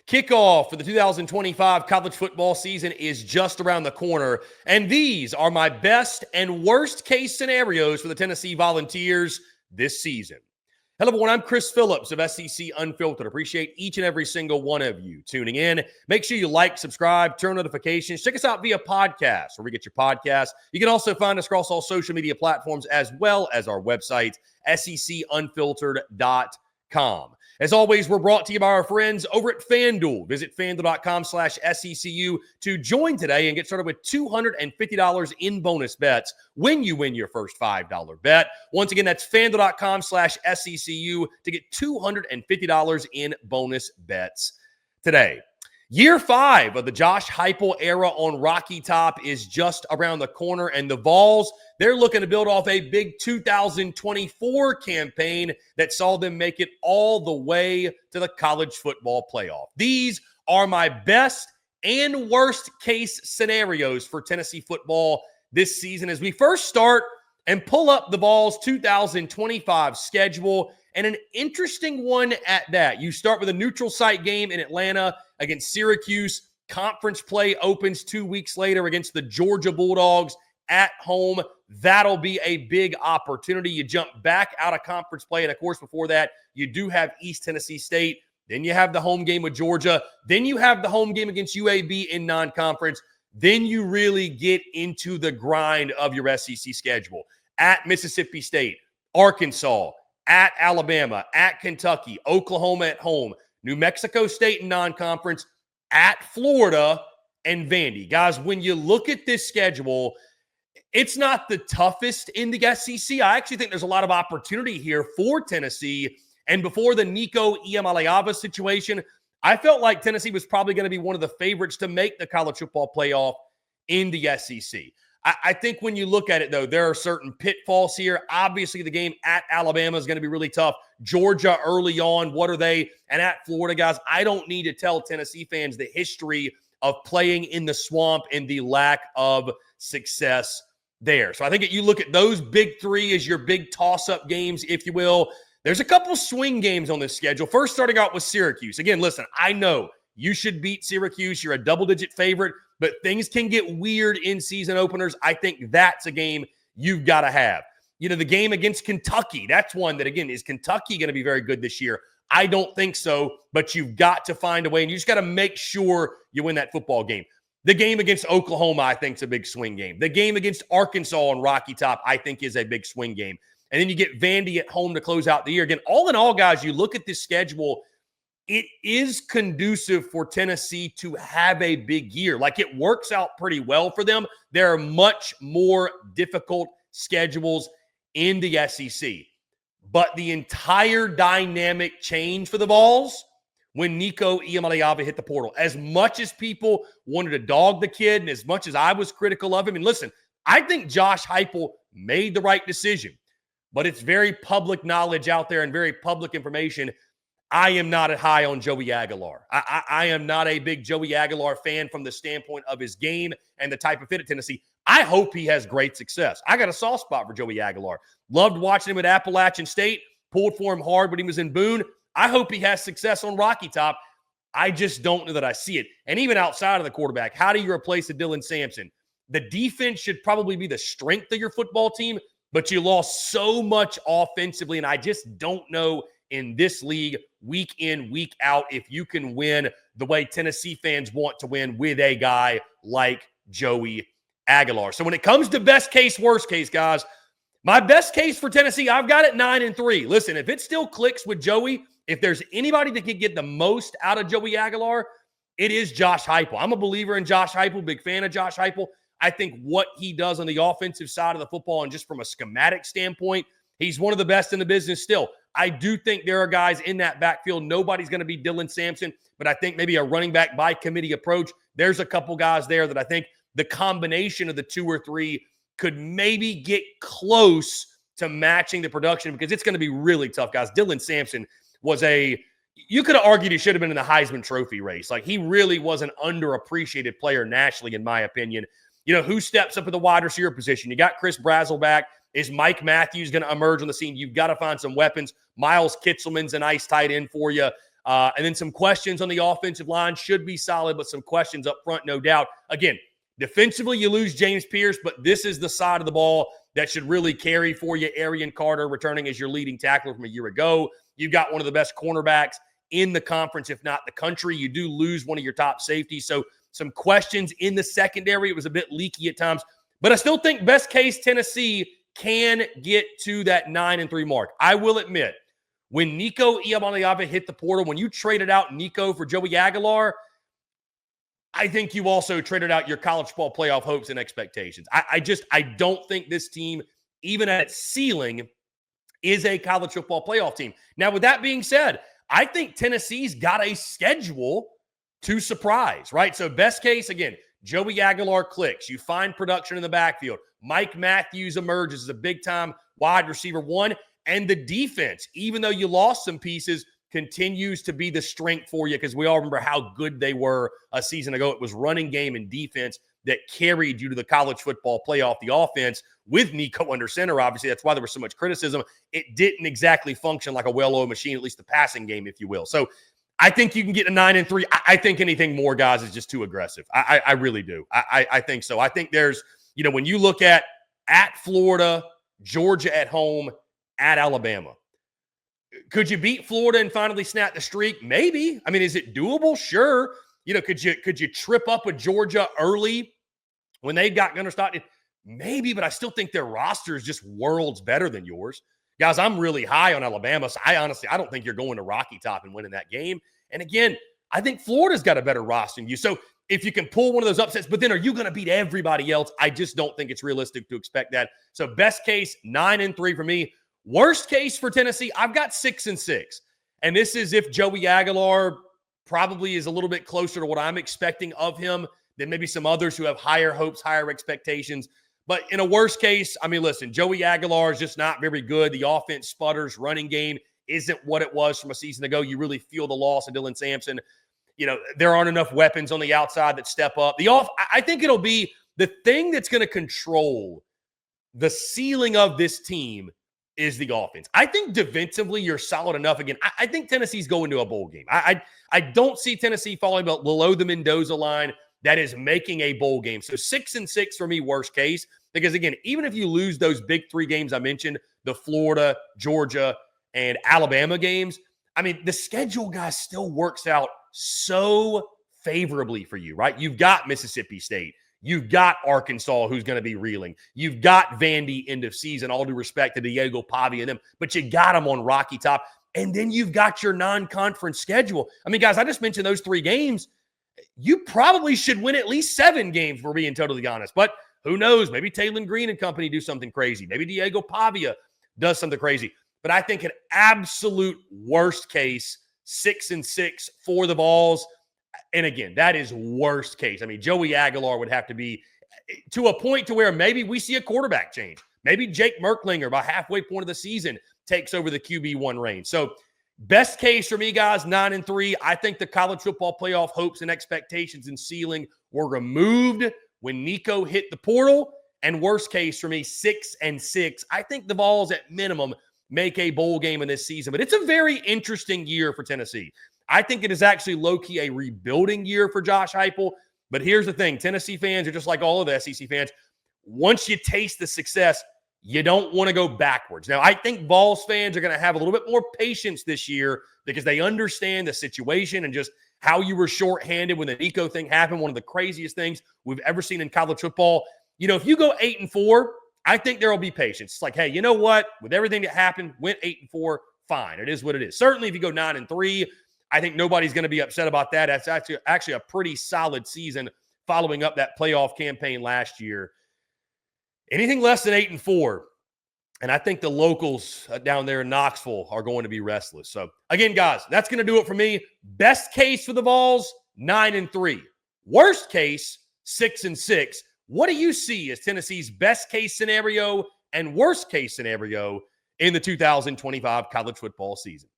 Kickoff for the 2025 college football season is just around the corner, and these are my best and worst case scenarios for the Tennessee Volunteers this season. Hello, everyone. I'm Chris Phillips of SEC Unfiltered. Appreciate each and every single one of you tuning in. Make sure you like, subscribe, turn notifications. Check us out via podcast, where we get your podcasts. You can also find us across all social media platforms as well as our website, secunfiltered.com. As always, we're brought to you by our friends over at FANDUEL. Visit FANDUEL.com/SECU to join today and get started with $250 in bonus bets when you win your first $5 bet. Once again, that's FANDUEL.com/SECU to get $250 in bonus bets today. Year 5 of the Josh Heupel era on Rocky Top is just around the corner, and the Vols, they're looking to build off a big 2024 campaign that saw them make it all the way to the college football playoff. These are my best and worst case scenarios for Tennessee football this season as we first start and pull up the Vols' 2025 schedule, and an interesting one at that. You start with a neutral site game in Atlanta against Syracuse. Conference play opens 2 weeks later against the Georgia Bulldogs at home. That'll be a big opportunity. You jump back out of conference play, and of course, before that, you do have East Tennessee State. Then you have the home game with Georgia. Then you have the home game against UAB in non-conference. Then you really get into the grind of your SEC schedule. At Mississippi State, Arkansas, at Alabama, at Kentucky, Oklahoma at home, New Mexico State in non-conference, at Florida, and Vandy. Guys, when you look at this schedule, it's not the toughest in the SEC. I actually think there's a lot of opportunity here for Tennessee. And before the Nico Iamaleava situation, I felt like Tennessee was probably going to be one of the favorites to make the college football playoff in the SEC. I think when you look at it, though, there are certain pitfalls here. Obviously, the game at Alabama is going to be really tough. Georgia early on, what are they? And at Florida, guys, I don't need to tell Tennessee fans the history of playing in the swamp and the lack of success there. So I think if you look at those big three as your big toss-up games, if you will, there's a couple swing games on this schedule. First, starting out with Syracuse. Again, listen, I know you should beat Syracuse. You're a double-digit favorite, but things can get weird in season openers. I think that's a game you've got to have. You know, the game against Kentucky, that's one that, again, is Kentucky going to be very good this year? I don't think so, but you've got to find a way, and you just got to make sure you win that football game. The game against Oklahoma, I think, is a big swing game. The game against Arkansas on Rocky Top, I think, is a big swing game. And then you get Vandy at home to close out the year. Again, all in all, guys, you look at this schedule, it is conducive for Tennessee to have a big year. Like, it works out pretty well for them. There are much more difficult schedules in the SEC. But the entire dynamic changed for the Vols when Nico Iamaleava hit the portal. As much as people wanted to dog the kid and as much as I was critical of him, and listen, I think Josh Heupel made the right decision. But it's very public knowledge out there and very public information. I am not high on Joey Aguilar. I am not a big Joey Aguilar fan from the standpoint of his game and the type of fit at Tennessee. I hope he has great success. I got a soft spot for Joey Aguilar. Loved watching him at Appalachian State. Pulled for him hard when he was in Boone. I hope he has success on Rocky Top. I just don't know that I see it. And even outside of the quarterback, how do you replace a Dylan Sampson? The defense should probably be the strength of your football team, but you lost so much offensively, and I just don't know in this league, week in, week out, if you can win the way Tennessee fans want to win with a guy like Joey Aguilar. So when it comes to best case, worst case, guys, my best case for Tennessee, I've got it 9-3. Listen, if it still clicks with Joey, if there's anybody that can get the most out of Joey Aguilar, it is Josh Heupel. I'm a believer in Josh Heupel, big fan of Josh Heupel. I think what he does on the offensive side of the football and just from a schematic standpoint, he's one of the best in the business still. I do think there are guys in that backfield. Nobody's going to be Dylan Sampson, but I think maybe a running back by committee approach. There's a couple guys there that I think the combination of the two or three could maybe get close to matching the production because it's going to be really tough, guys. Dylan Sampson was you could have argued he should have been in the Heisman Trophy race. Like, he really was an underappreciated player nationally, in my opinion. You know, who steps up at the wide receiver position? You got Chris Brazzell back. Is Mike Matthews going to emerge on the scene? You've got to find some weapons. Miles Kitselman's a nice tight end for you. And then some questions on the offensive line should be solid, but some questions up front, no doubt. Again, defensively, you lose James Pierce, but this is the side of the ball that should really carry for you. Arian Carter returning as your leading tackler from a year ago. You've got one of the best cornerbacks in the conference, if not the country. You do lose one of your top safeties. So some questions in the secondary. It was a bit leaky at times, but I still think best case Tennessee can get to that 9-3 mark. I will admit, when Nico Iamaleava hit the portal, when you traded out Nico for Joey Aguilar, I think you also traded out your college football playoff hopes and expectations. I don't think this team, even at its ceiling, is a college football playoff team. Now, with that being said, I think Tennessee's got a schedule to surprise, right? So best case, again, Joey Aguilar clicks. You find production in the backfield. Mike Matthews emerges as a big-time wide receiver one. And the defense, even though you lost some pieces, continues to be the strength for you because we all remember how good they were a season ago. It was running game and defense that carried you to the college football playoff. The offense with Nico under center, obviously, that's why there was so much criticism. It didn't exactly function like a well-oiled machine, at least the passing game, if you will. So I think you can get a 9-3. I think anything more, guys, is just too aggressive. I really do. I think so. I think there's, when you look at Florida, Georgia at home, at Alabama, could you beat Florida and finally snap the streak? Maybe. I mean, is it doable? Sure. Could you trip up with Georgia early when they got Gunnar Stockton? Maybe, but I still think their roster is just worlds better than yours. Guys, I'm really high on Alabama, so I don't think you're going to Rocky Top and winning that game. And again, I think Florida's got a better roster than you. So if you can pull one of those upsets, but then are you going to beat everybody else? I just don't think it's realistic to expect that. So best case, 9-3 for me. Worst case for Tennessee, I've got 6-6. And this is if Joey Aguilar probably is a little bit closer to what I'm expecting of him than maybe some others who have higher hopes, higher expectations. But in a worst case, I mean, listen, Joey Aguilar is just not very good. The offense sputters. Running game isn't what it was from a season ago. You really feel the loss of Dylan Sampson. There aren't enough weapons on the outside that step up. I think it'll be the thing that's going to control the ceiling of this team is the offense. I think defensively you're solid enough. Again, I think Tennessee's going to a bowl game. I don't see Tennessee falling below the Mendoza line that is making a bowl game. So 6-6 for me, worst case. Because again, even if you lose those big three games I mentioned, the Florida, Georgia, and Alabama games, I mean, the schedule, guys, still works out so favorably for you, right? You've got Mississippi State. You've got Arkansas, who's going to be reeling. You've got Vandy end of season, all due respect to Diego Pavia and them, but you got them on Rocky Top. And then you've got your non-conference schedule. I mean, guys, I just mentioned those three games. You probably should win at least 7 games, for being totally honest. But who knows? Maybe Taylor Green and company do something crazy. Maybe Diego Pavia does something crazy. But I think an absolute worst case, 6-6 for the Vols. And again, that is worst case. I mean, Joey Aguilar would have to be to a point to where maybe we see a quarterback change. Maybe Jake Merklinger, by halfway point of the season, takes over the QB1 reign. So best case for me, guys, 9-3. I think the college football playoff hopes and expectations and ceiling were removed when Nico hit the portal. And worst case for me, 6-6. I think the Vols at minimum make a bowl game in this season. But it's a very interesting year for Tennessee. I think it is actually low-key a rebuilding year for Josh Heupel. But here's the thing. Tennessee fans are just like all of the SEC fans. Once you taste the success, you don't want to go backwards. Now, I think Vols fans are going to have a little bit more patience this year because they understand the situation and just how you were shorthanded when the Nico thing happened, one of the craziest things we've ever seen in college football. If you go 8-4, I think there will be patience. It's like, hey, you know what? With everything that happened, went 8-4, fine. It is what it is. Certainly, if you go 9-3, I think nobody's going to be upset about that. That's actually a pretty solid season following up that playoff campaign last year. Anything less than 8-4, and I think the locals down there in Knoxville are going to be restless. So, again, guys, that's going to do it for me. Best case for the Vols, 9-3. Worst case, 6-6. What do you see as Tennessee's best case scenario and worst case scenario in the 2025 college football season?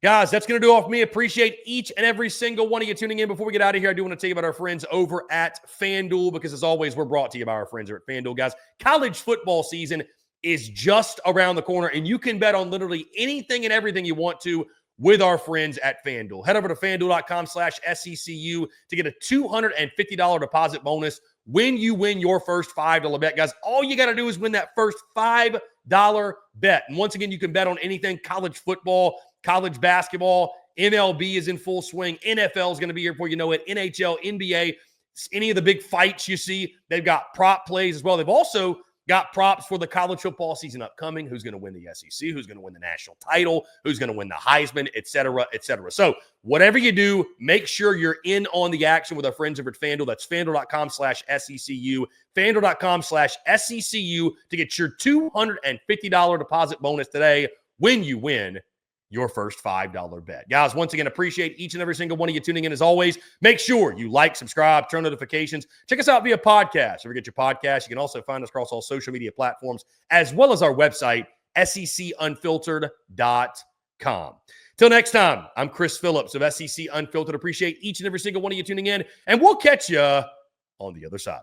Guys, that's going to do it for me. Appreciate each and every single one of you tuning in. Before we get out of here, I do want to tell you about our friends over at FanDuel because, as always, we're brought to you by our friends over at FanDuel. Guys, college football season is just around the corner, and you can bet on literally anything and everything you want to with our friends at FanDuel. Head over to FanDuel.com/SECU to get a $250 deposit bonus when you win your first $5 bet. Guys, all you got to do is win that first $5 bet. And once again, you can bet on anything: college football, college basketball, MLB is in full swing, NFL is going to be here before you know it, NHL, NBA, any of the big fights you see. They've got prop plays as well. They've also got props for the college football season upcoming. Who's going to win the SEC? Who's going to win the national title? Who's going to win the Heisman, et cetera, et cetera. So whatever you do, make sure you're in on the action with our friends over at FanDuel. That's FanDuel.com/SECU. FanDuel.com/SECU to get your $250 deposit bonus today when you win your first $5 bet. Guys, once again, appreciate each and every single one of you tuning in. As always, make sure you like, subscribe, turn notifications. Check us out via podcast. If you get your podcast, you can also find us across all social media platforms, as well as our website, secunfiltered.com. Till next time, I'm Chris Phillips of SEC Unfiltered. Appreciate each and every single one of you tuning in, and we'll catch you on the other side.